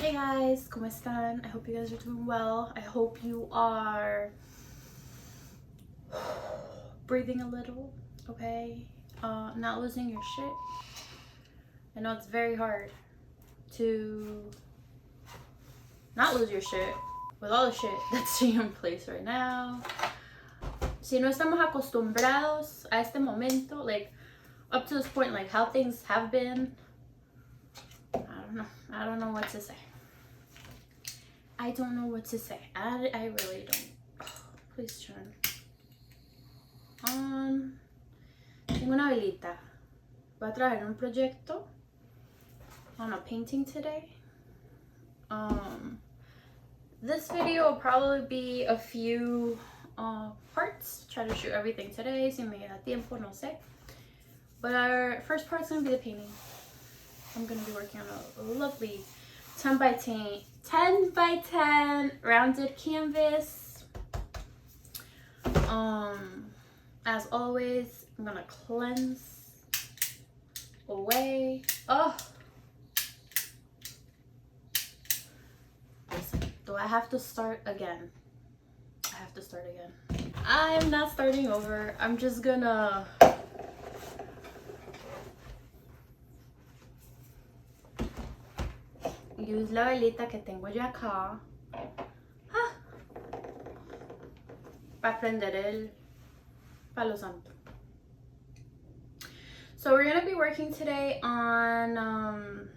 Hey guys, ¿cómo están? I hope you guys are doing well. I hope you are breathing a little, okay? Not losing your shit. I know it's very hard to not lose your shit with all the shit that's taking place right now. Si no estamos acostumbrados a este momento, like up to this point, like how things have been, I don't know what to say. I don't know what to say. I really don't. Please turn. Tengo una velita. Voy a trabajar en un proyecto on a painting today. This video will probably be a few parts. Try to shoot everything today. Si me da tiempo, no sé. But our first part's gonna be the painting. I'm gonna be working on a lovely 10 by 10 rounded canvas. As always, I'm gonna cleanse away. Oh, listen, do I have to start again? I have to start again. I'm not starting over. I'm just gonna use la velita que tengo ya acá para prender el palo santo. So we're gonna be working today on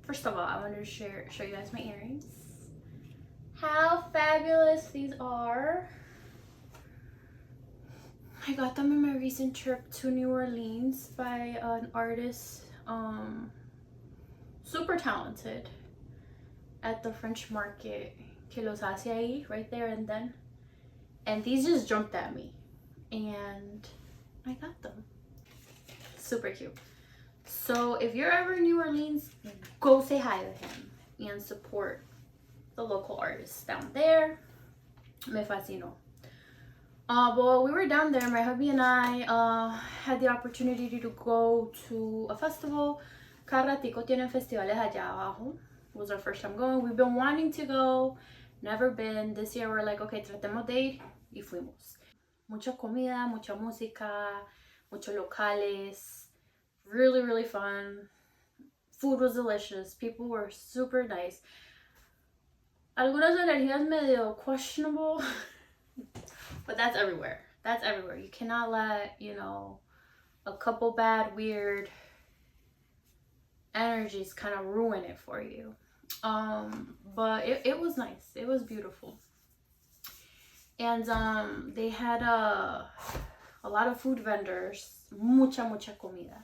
first of all, I wanted to show you guys my earrings. How fabulous these are. I got them in my recent trip to New Orleans by an artist, super talented, at the French market que los hace ahí, right there and then. And these just jumped at me and I got them. Super cute. So if you're ever in New Orleans, go say hi to him and support the local artists down there. Me fascinó. Well, we were down there, my hubby and I had the opportunity to go to a festival. Cada ratico tienen festivales allá abajo. It was our first time going. We've been wanting to go, never been. This year we're like, okay, tratemos de ir, y fuimos. Mucha comida, mucha música, muchos locales. Really, really fun. Food was delicious. People were super nice. Algunas energías medio questionable. But that's everywhere. That's everywhere. You cannot let, you know, a couple bad, weird energies kind of ruin it for you. But it was nice. It was beautiful. And they had a lot of food vendors. Mucha comida.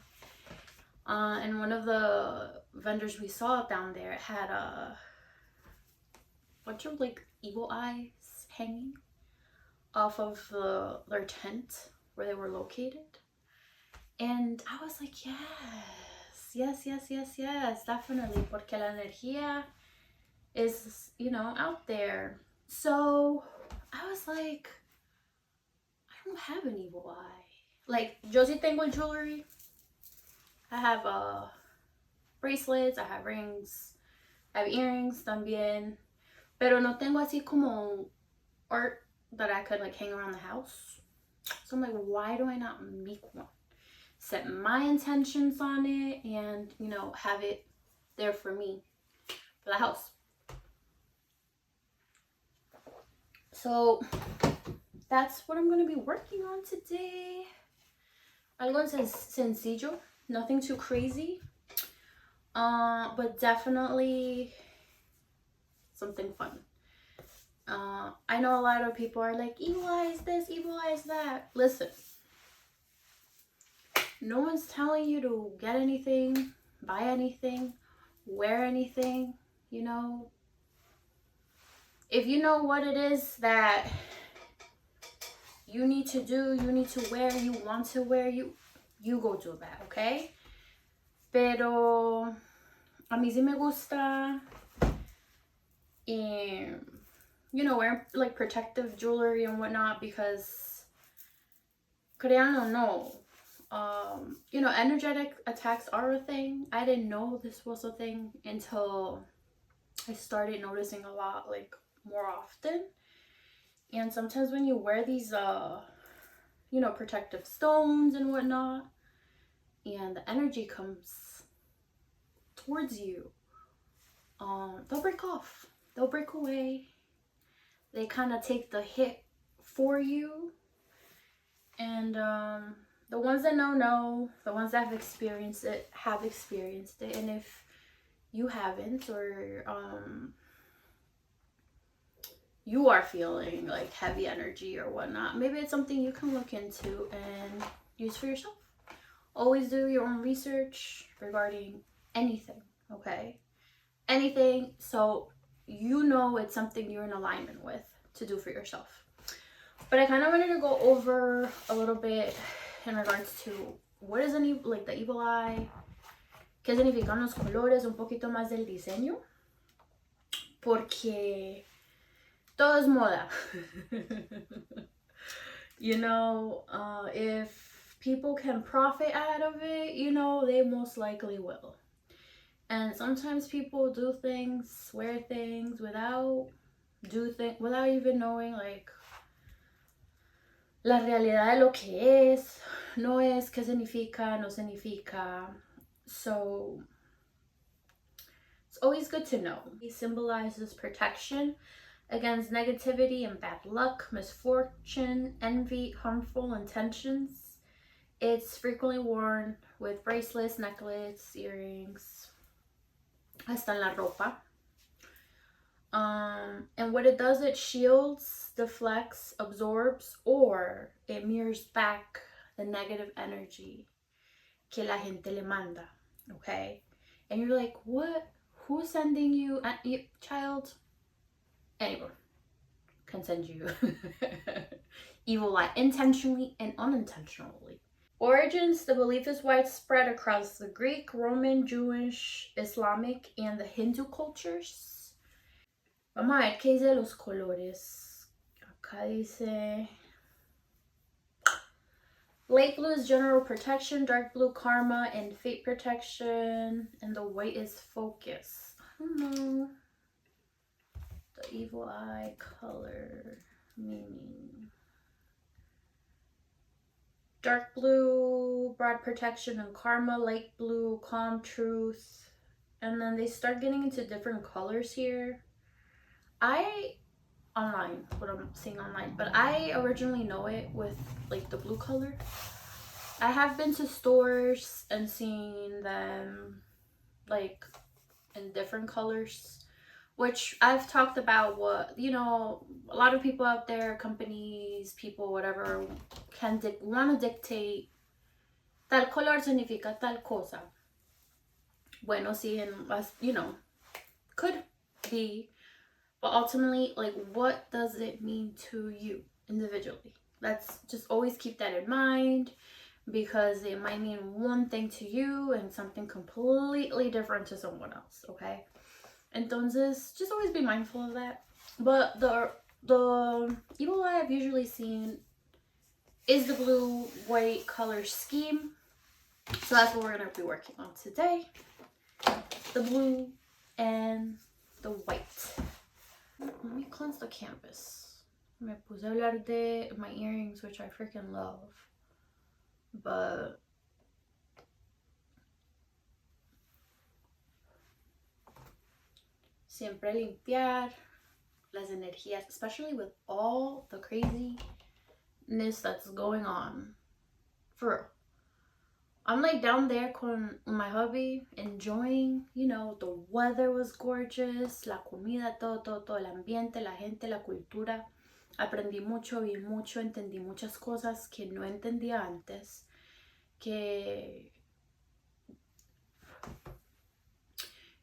And one of the vendors we saw down there had a bunch of like evil eyes hanging off of their tent where they were located. And I was like, yes, definitely, porque la energía is, you know, out there. So I was like, I don't have an evil eye. Like, yo sí tengo jewelry. I have bracelets, I have rings, I have earrings también. Pero no tengo así como art that I could like hang around the house. So I'm like, why do I not make one? Set my intentions on it and, you know, have it there for me, for the house. So that's what I'm going to be working on today. Algo sencillo, nothing too crazy, but definitely something fun. I know a lot of people are like, evil eyes this, evil eyes that. Listen, no one's telling you to get anything, buy anything, wear anything, you know. If you know what it is that you need to do, you need to wear, you want to wear, you go do that, okay? Pero a mí sí me gusta, you know, wear like protective jewelry and whatnot because, créanlo o no, you know, energetic attacks are a thing. I didn't know this was a thing until I started noticing a lot, like, more often. And sometimes when you wear these you know, protective stones and whatnot, and the energy comes towards you, they'll break off, they'll break away, they kind of take the hit for you. And the ones that know, the ones that have experienced it have experienced it. And if you haven't, or you are feeling like heavy energy or whatnot, maybe it's something you can look into and use for yourself. Always do your own research regarding anything, okay? Anything, so you know it's something you're in alignment with to do for yourself. But I kind of wanted to go over a little bit in regards to what is like the evil eye, qué significan los colores, un poquito más del diseño, porque todo es moda. You know, if people can profit out of it, you know, they most likely will. And sometimes people do things, wear things without even knowing, like, la realidad de lo que es, no es, qué significa, no significa. So it's always good to know. It symbolizes protection against negativity and bad luck, misfortune, envy, harmful intentions. It's frequently worn with bracelets, necklaces, earrings, hasta en la ropa. And what it does, it shields, deflects, absorbs, or it mirrors back the negative energy que la gente le manda, okay? And you're like, what? Who's sending you, child? Anyone can send you evil eye, intentionally and unintentionally. Origins, the belief is widespread across the Greek, Roman, Jewish, Islamic, and the Hindu cultures. Vamos a ver qué dice los colores. Acá dice light blue is general protection, dark blue karma and fate protection, and the white is focus. I don't know the evil eye color meaning. Dark blue, broad protection and karma, light blue, calm, truth. And then they start getting into different colors here. Online, what I'm seeing online, but I originally know it with like the blue color. I have been to stores and seen them like in different colors, which I've talked about what, you know, a lot of people out there, companies, people, whatever, can want to dictate tal color significa tal cosa. Bueno, sí, and you know, could be. But ultimately, like, what does it mean to you individually? Let's just always keep that in mind, because it might mean one thing to you and something completely different to someone else, okay? Entonces, just always be mindful of that. But the evil eye I've usually seen is the blue-white color scheme. So that's what we're going to be working on today. The blue and the white. Let me cleanse the canvas. Me puse a hablar de my earrings, which I freaking love. But siempre limpiar las energías, especially with all the craziness that's going on. For real. I'm like down there con my hubby, enjoying, you know, the weather was gorgeous, la comida, todo, el ambiente, la gente, la cultura. Aprendí mucho, vi mucho, entendí muchas cosas que no entendía antes, que,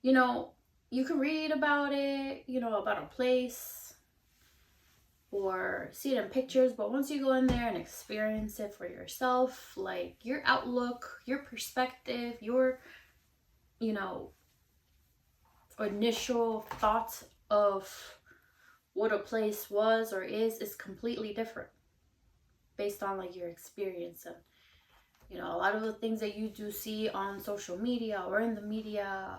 you know, you can read about it, you know, about a place, or see it in pictures, but once you go in there and experience it for yourself, like, your outlook, your perspective, your, you know, initial thoughts of what a place was or is completely different based on like your experience and You know, a lot of the things that you do see on social media or in the media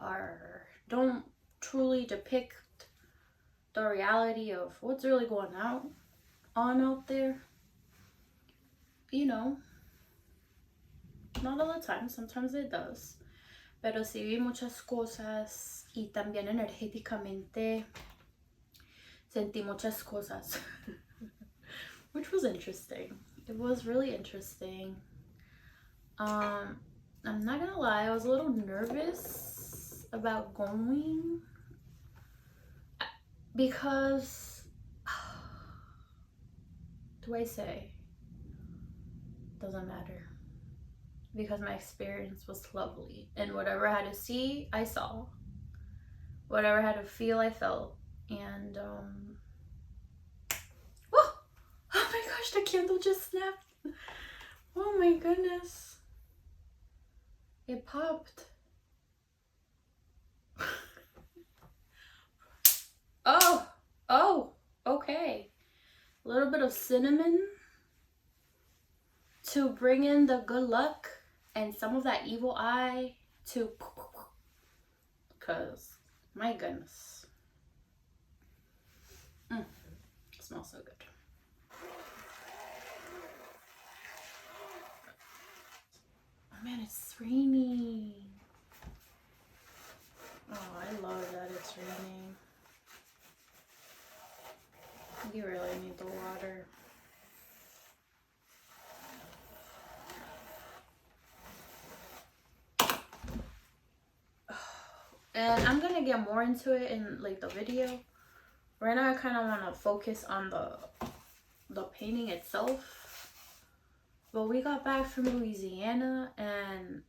don't truly depict the reality of what's really going on out there. You know, not all the time, sometimes it does. Pero sí vi muchas cosas y también energéticamente sentí muchas cosas. Which was interesting. It was really interesting. I'm not gonna lie, I was a little nervous about going because do I say? Doesn't matter. Because my experience was lovely. And whatever I had to see, I saw. Whatever I had to feel, I felt. And oh my gosh, the candle just snapped. Oh my goodness. It popped. Oh, okay. A little bit of cinnamon to bring in the good luck and some of that evil eye to, because my goodness. It smells so good. Oh man, it's raining. Oh, I love that it's raining. You really need the water. And I'm gonna get more into it in like the video. Right now I kind of want to focus on the painting itself. But we got back from Louisiana and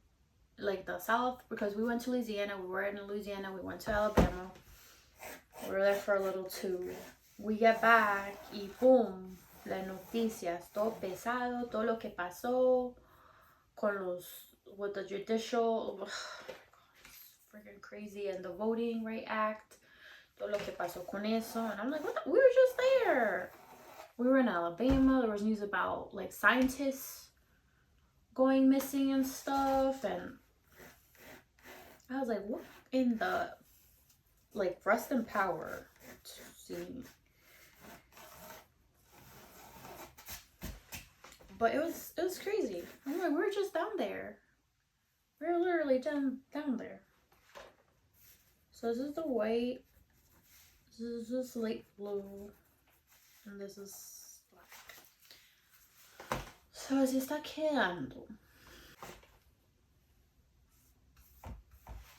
like the South, because we went to Louisiana. We were in Louisiana, we went to Alabama. We were there for a little too. We get back y boom, las noticias, todo pesado, todo lo que pasó with the judicial, freaking crazy, and the Voting Right Act, todo lo que pasó con eso. And I'm like, what? We were just there. We were in Alabama. There was news about like scientists going missing and stuff, and I was like, what in the, like, rest in power. See, but it was crazy. I'm like, we're just down there. We're literally down there. So this is the white. This is light blue, and this is black. So así está quedando.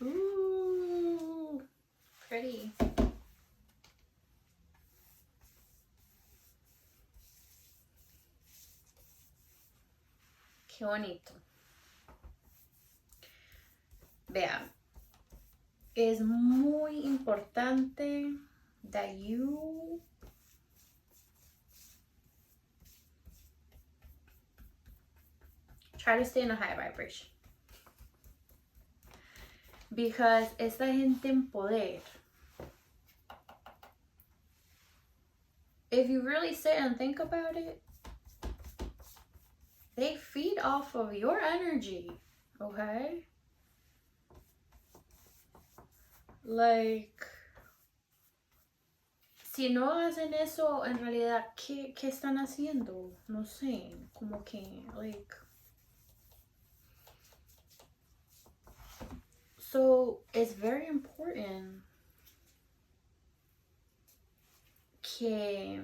Ooh, pretty. Qué bonito. Vean, es muy importante that you try to stay in a high vibration. Because esta gente en poder, if you really sit and think about it, they feed off of your energy, okay? Like, si no hacen eso, en realidad, ¿qué están haciendo? No sé, como que, like... So, it's very important que...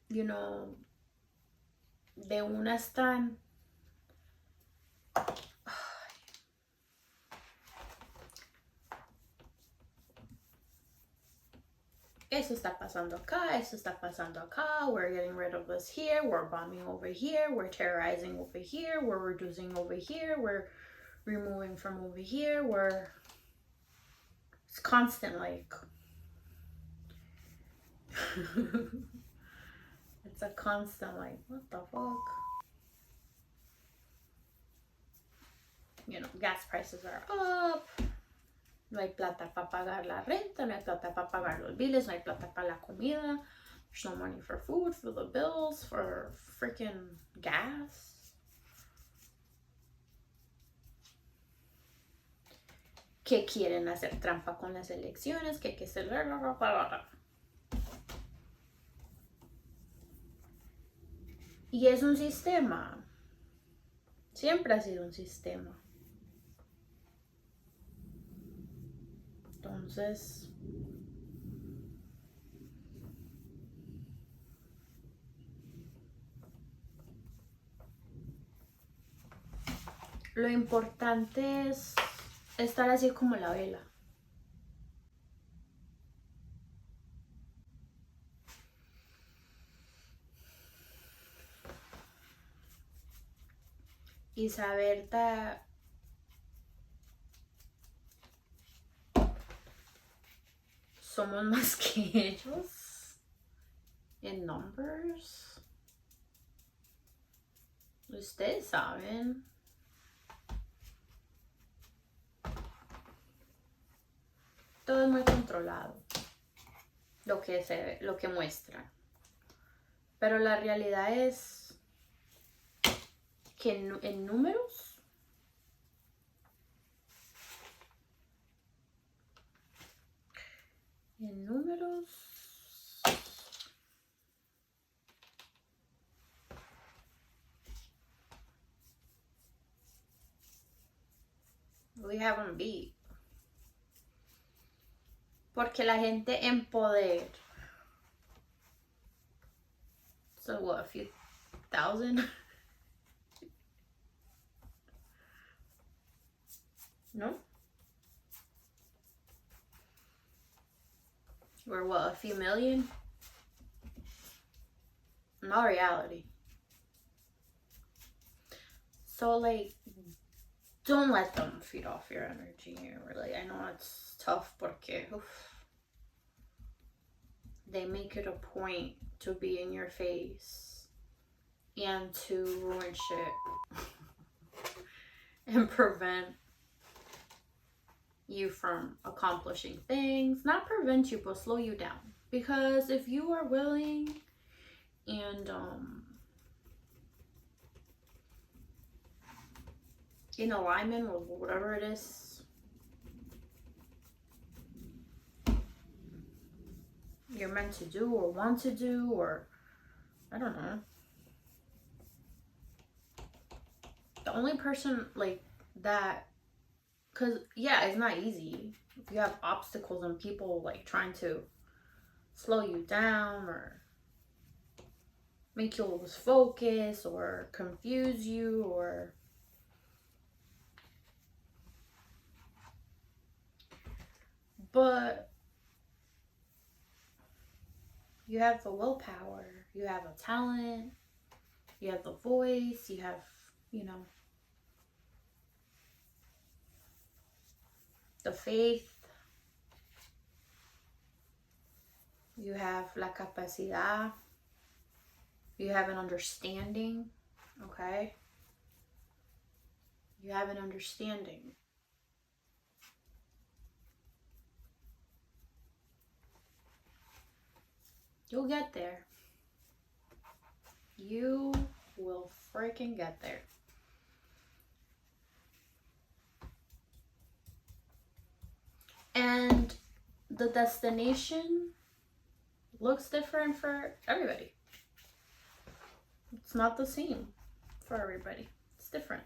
You know, de una están... Eso está pasando acá, eso está pasando acá, we're getting rid of this here, we're bombing over here, we're terrorizing over here, we're reducing over here, we're removing from over here, it's constant, like, it's a constant, like, what the fuck? You know, gas prices are up. No hay plata para pagar la renta, no hay plata para pagar los biles, no hay plata para la comida. There's no money for food, for the bills, for freaking gas. Que quieren hacer trampa con las elecciones, que se... Y es un sistema. Siempre ha sido un sistema. Entonces, lo importante es estar así como la vela. Y saber que somos más que ellos en numbers. Ustedes saben. Todo es muy controlado. Lo que muestra. Pero la realidad es que en números we haven't beat. Porque la gente en poder, so what, a few thousand? No? Or what, a few million? Not reality. So like, don't let them feed off your energy. Really, I know it's tough porque they make it a point to be in your face and to ruin shit and prevent you from accomplishing things. Not prevent you, but slow you down. Because if you are willing and in alignment with whatever it is you're meant to do or want to do, or I don't know. The only person like that, because yeah, it's not easy. If you have obstacles and people like trying to slow you down or make you lose focus or confuse you, or but you have the willpower, you have a talent, you have the voice, you have, you know, the faith, you have la capacidad, you have an understanding, okay? You have an understanding. You'll get there. You will freaking get there. And the destination looks different for everybody. It's not the same for everybody. It's different.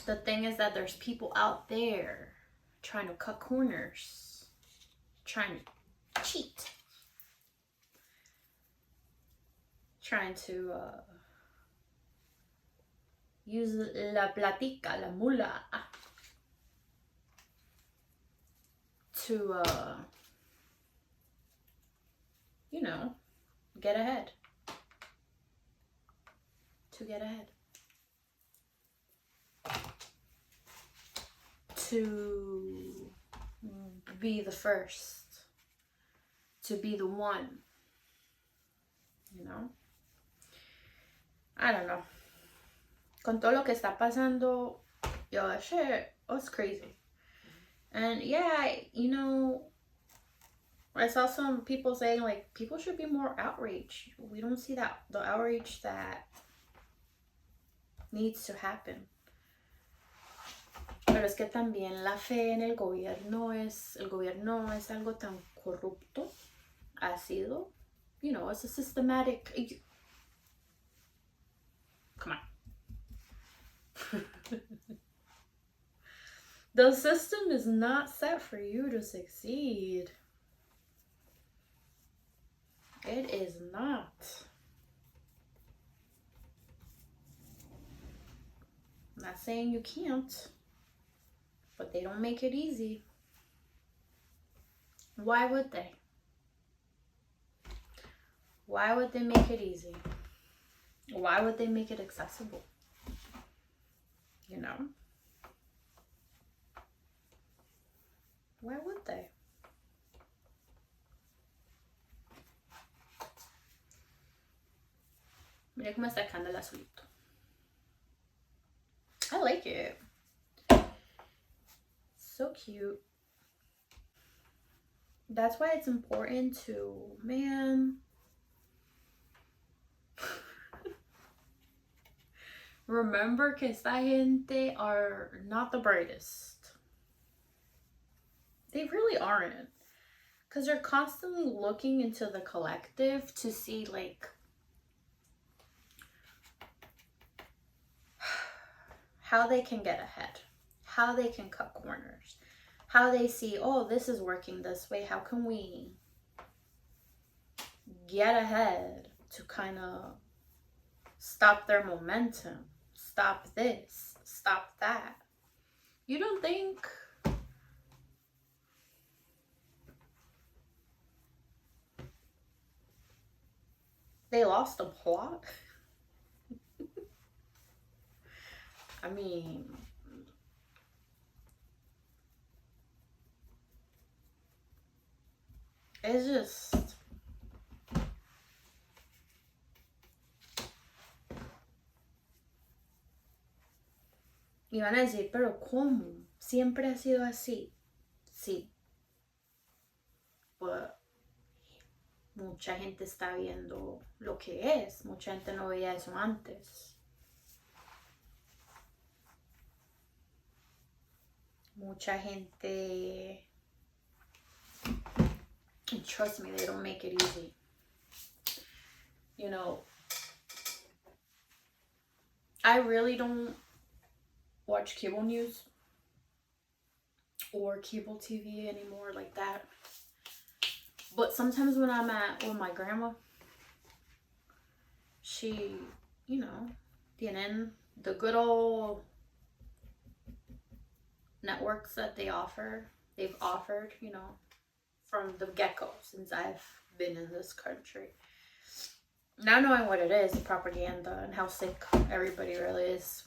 The thing is that there's people out there trying to cut corners, trying to cheat, trying to use la platica, la mula, to you know, get ahead. To get ahead. To be the first. To be the one. You know? I don't know. Con todo lo que está pasando, yo, that shit was crazy. And yeah, you know, I saw some people saying like people should be more outraged. We don't see that the outrage that needs to happen. Pero es que también la fe en el gobierno es algo tan corrupto, ha sido, you know, it's a systematic, come on. The system is not set for you to succeed. It is not. I'm not saying you can't, but they don't make it easy. Why would they? Why would they make it easy? Why would they make it accessible? You know? Why would they? Mira cómo está sacando el azulito. I like it. So cute. That's why it's important to, man. Remember que esta gente are not the brightest. They really aren't. Because they're constantly looking into the collective to see, like, how they can get ahead, how they can cut corners, how they see, oh, this is working this way. How can we get ahead to kind of stop their momentum, stop this, stop that? You don't think they lost a plot? I mean, it's just, y van a decir, pero ¿cómo? Siempre ha sido así. Sí. Pues mucha gente está viendo lo que es. Mucha gente no veía eso antes. Mucha gente, and trust me, they don't make it easy. You know, I really don't watch cable news or cable TV anymore like that. But sometimes when I'm with my grandma, she, you know, tienen the good old networks that they've offered, you know, from the get-go since I've been in this country. Now knowing what it is, propaganda, and how sick everybody really is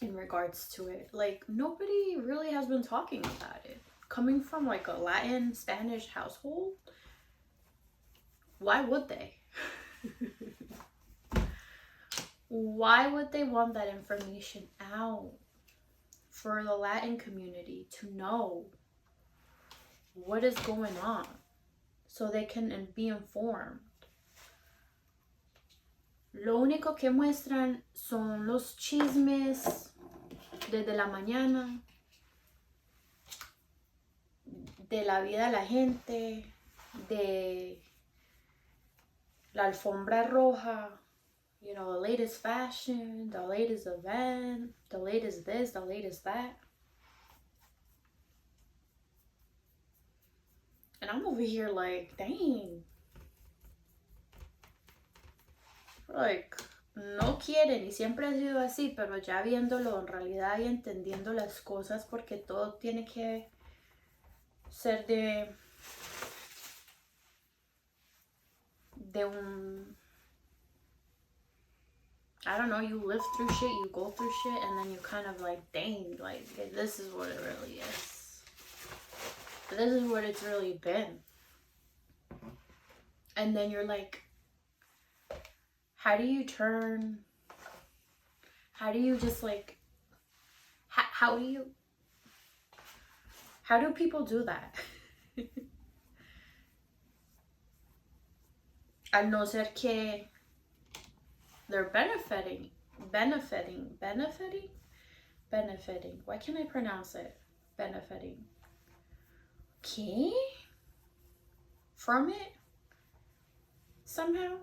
in regards to it. Like, nobody really has been talking about it. Coming from like a Latin, Spanish household, why would they? Why would they want that information out? For the Latin community to know what is going on so they can be informed. Lo único que muestran son los chismes desde la mañana, de la vida de la gente, de la alfombra roja, you know, the latest fashion, the latest event, the latest this, the latest that. And I'm over here like, dang. Like, no quieren y siempre ha sido así, pero ya viéndolo en realidad y entendiendo las cosas, porque todo tiene que ser de un, I don't know, you live through shit, you go through shit, and then you kind of like, dang, like, this is what it really is. This is what it's really been. And then you're like, how do you just like, how do people do that? al no ser que they're benefiting. Why can't I pronounce it? Benefiting. ¿Qué? From it? Somehow?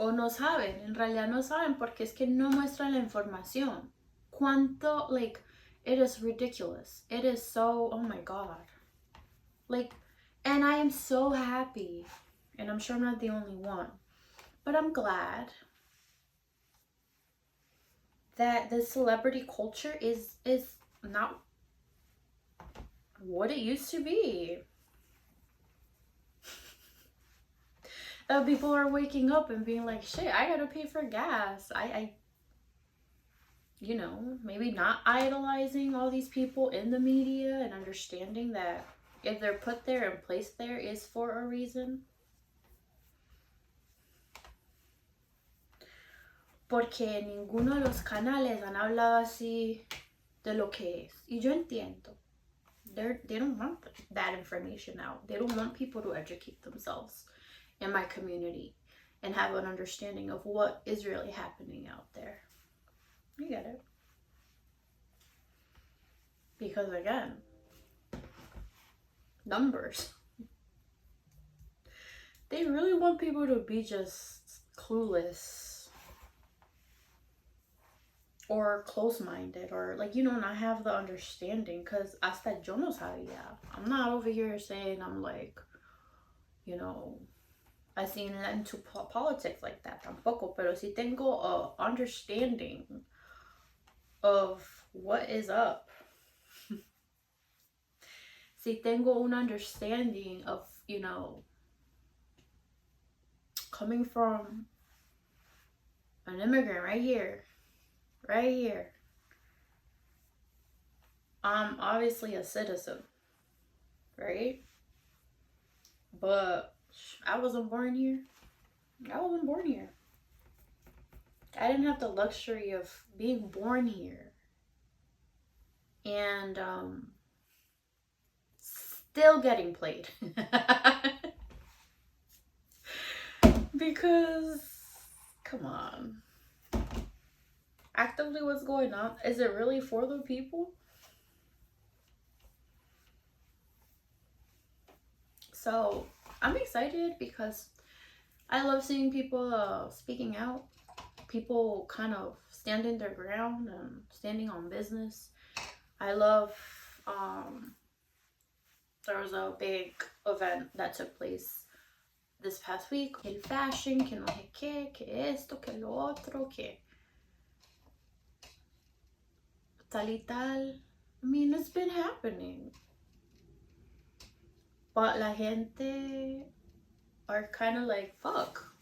O no saben, en realidad no saben porque es que no muestran la información. Cuánto, like, it is ridiculous. It is so, oh my God. Like, and I am so happy, and I'm sure I'm not the only one, but I'm glad that the celebrity culture is not what it used to be. That people are waking up and being like, shit, I gotta pay for gas. I you know, maybe not idolizing all these people in the media and understanding that if they're put there and placed there is for a reason. Porque ninguno de los canales han hablado así de lo que es. Y yo entiendo. They don't want that information out. They don't want people to educate themselves in my community and have an understanding of what is really happening out there. You get it? Because again, numbers. They really want people to be just clueless or close-minded, or like, you know, not have the understanding, because hasta yo no sabía. I'm not over here saying I'm like, you know, I seen into politics like that tampoco, pero sí tengo a understanding of what is up. Sí tengo un understanding of, you know, coming from an immigrant right here. I'm obviously a citizen, right? But I wasn't born here. I didn't have the luxury of being born here. And still getting played. Because, come on. Actively, what's going on? Is it really for the people? So I'm excited because I love seeing people speaking out, people kind of standing their ground and standing on business. I love, there was a big event that took place this past week. El fashion, que no sé qué, que esto, que lo otro, que tal y tal. I mean, it's been happening. But la gente are kind of like, fuck,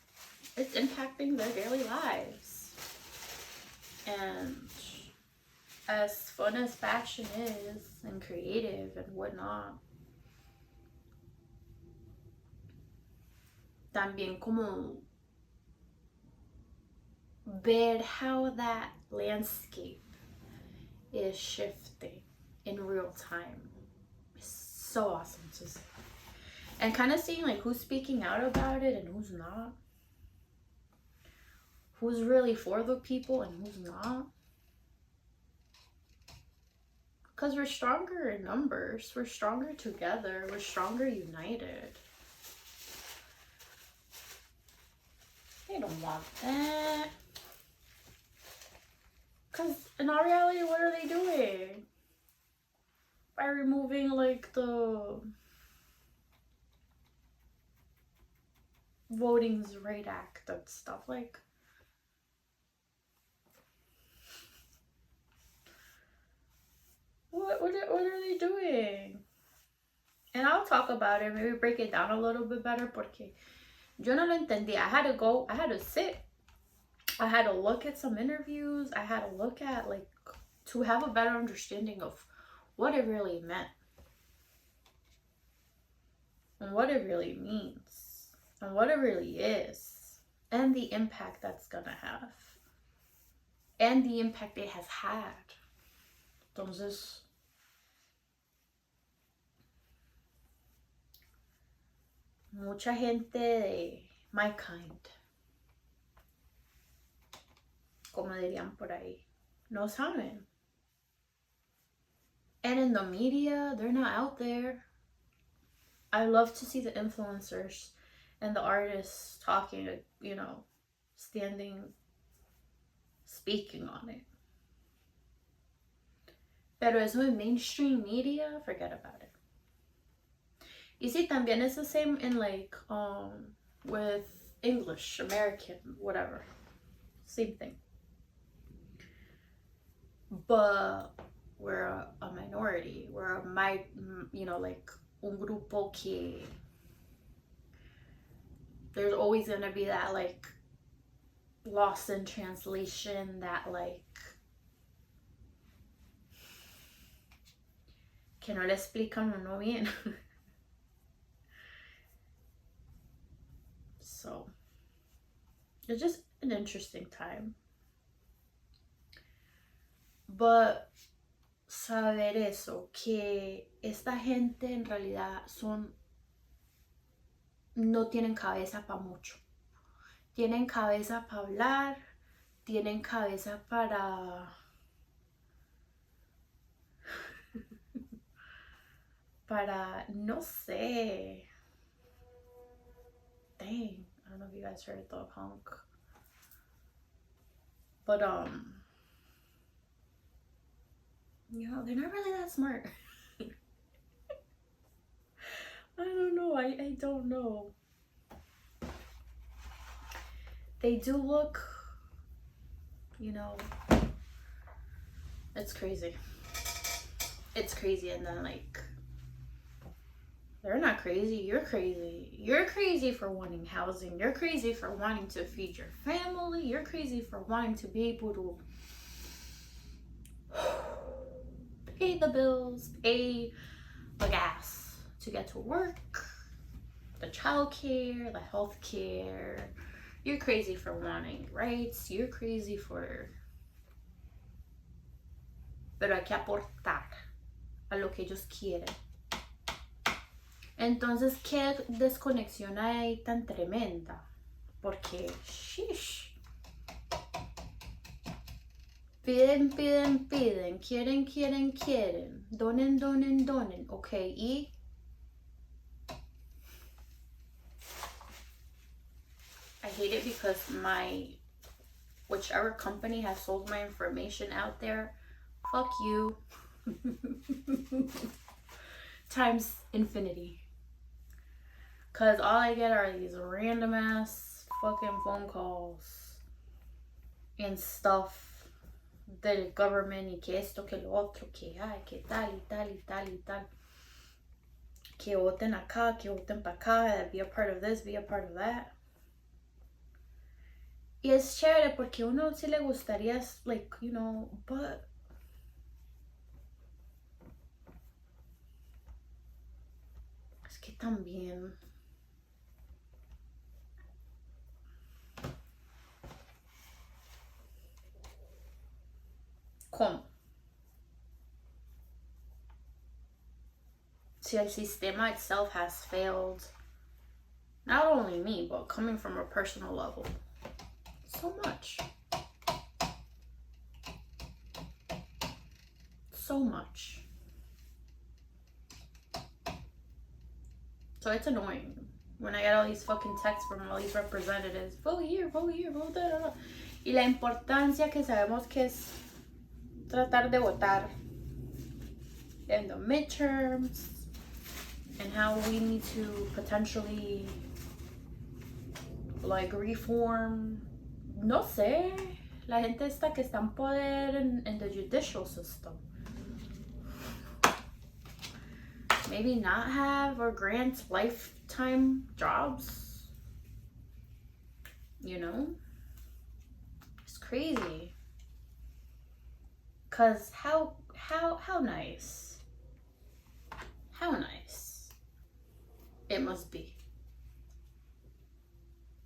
it's impacting their daily lives. And as fun as fashion is and creative and whatnot, también como ver how that landscape is shifting in real time is so awesome to see. And kind of seeing like who's speaking out about it and who's not. Who's really for the people and who's not. Because we're stronger in numbers. We're stronger together. We're stronger united. They don't want that. Because in our reality, what are they doing? By removing like the Voting's Right Act and stuff, like, what are they doing? And I'll talk about it, maybe break it down a little bit better, porque yo no lo entendí. I had to sit, I had to look at some interviews, I had to look at, like, to have a better understanding of what it really meant. And what it really means. And what it really is. And the impact that's gonna have. And the impact it has had. Entonces, mucha gente de my kind, como dirían por ahí, no saben. And in the media, they're not out there. I love to see the influencers and the artists talking, you know, standing, speaking on it. Pero eso in mainstream media, forget about it. You see, también it's the same in like, with English, American, whatever. Same thing. But we're a minority. We're like un grupo que there's always gonna be that like lost in translation, that like que no le explican uno bien. So it's just an interesting time. But saber eso, que esta gente en realidad no tienen cabeza para mucho. Tienen cabeza para hablar, tienen cabeza para, no sé. Dang, I don't know if you guys heard the honk. But, you know, they're not really that smart. I don't know. I don't know. They do look, you know, it's crazy. It's crazy. And then, like, they're not crazy. You're crazy. You're crazy for wanting housing. You're crazy for wanting to feed your family. You're crazy for wanting to be able to pay the bills, pay the gas to get to work, the childcare, the health care. You're crazy for wanting rights. You're crazy for... Pero hay que aportar a lo que ellos quieren. Entonces, ¿qué desconexión hay tan tremenda? Porque, shish. Piden, piden, piden. Quieren, quieren, quieren. Donen, donen, donen. Ok, y... I hate it because whichever company has sold my information out there, fuck you. Times infinity. Because all I get are these random ass fucking phone calls and stuff del government, y que esto, que lo otro, que ay, que tal y tal y tal y tal. Que voten acá, que voten para acá, be a part of this, be a part of that. Y es chévere porque uno sí le gustaría, like, you know, but es que también ¿cómo? Si el sistema itself has failed, not only me, but coming from a personal level, so much. So much. So it's annoying when I get all these fucking texts from all these representatives. Vote here, vote here, vote da, da, da. Y la importancia que sabemos que es tratar de votar in the midterms, and how we need to potentially like reform, no sé, la gente esta que está en poder in the judicial system. Maybe not have or grant lifetime jobs, you know? It's crazy. Cause how nice, how nice it must be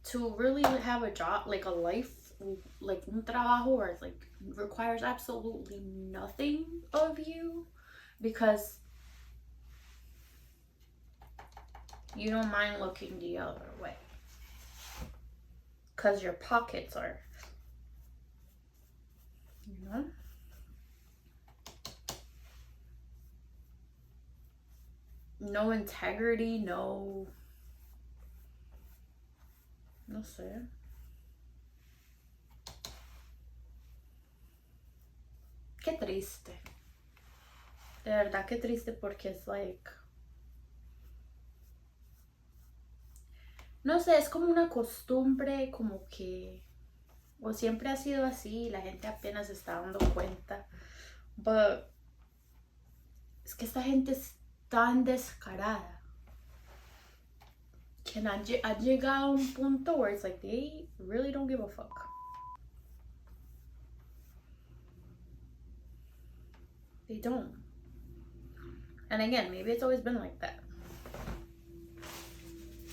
to really have a job, like a life, like un trabajo where it like requires absolutely nothing of you, because you don't mind looking the other way. Because your pockets are, you know? No integrity, no sé. Qué triste. De verdad, qué triste porque es like... No sé, es como una costumbre, como que... O siempre ha sido así, la gente apenas se está dando cuenta. But... Es que esta gente es tan descarada. Que ha llegado a un punto where it's like, they really don't give a fuck. They don't. And again, maybe it's always been like that.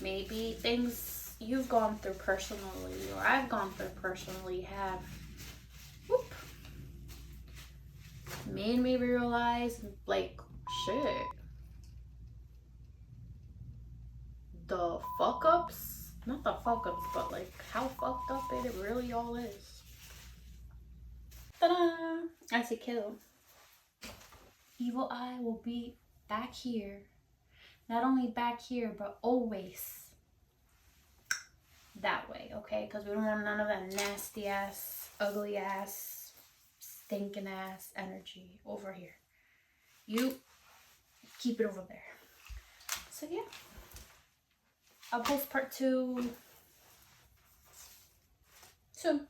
Maybe things you've gone through personally or I've gone through personally have whoop, made me realize, like, shit, the fuck ups, not the fuck ups, but like how fucked up it really all is. Ta-da! Así quedó. Evil Eye will be back here. Not only back here, but always that way, okay? Because we don't want none of that nasty ass, ugly ass, stinking ass energy over here. You keep it over there. So yeah, I'll post part 2 soon.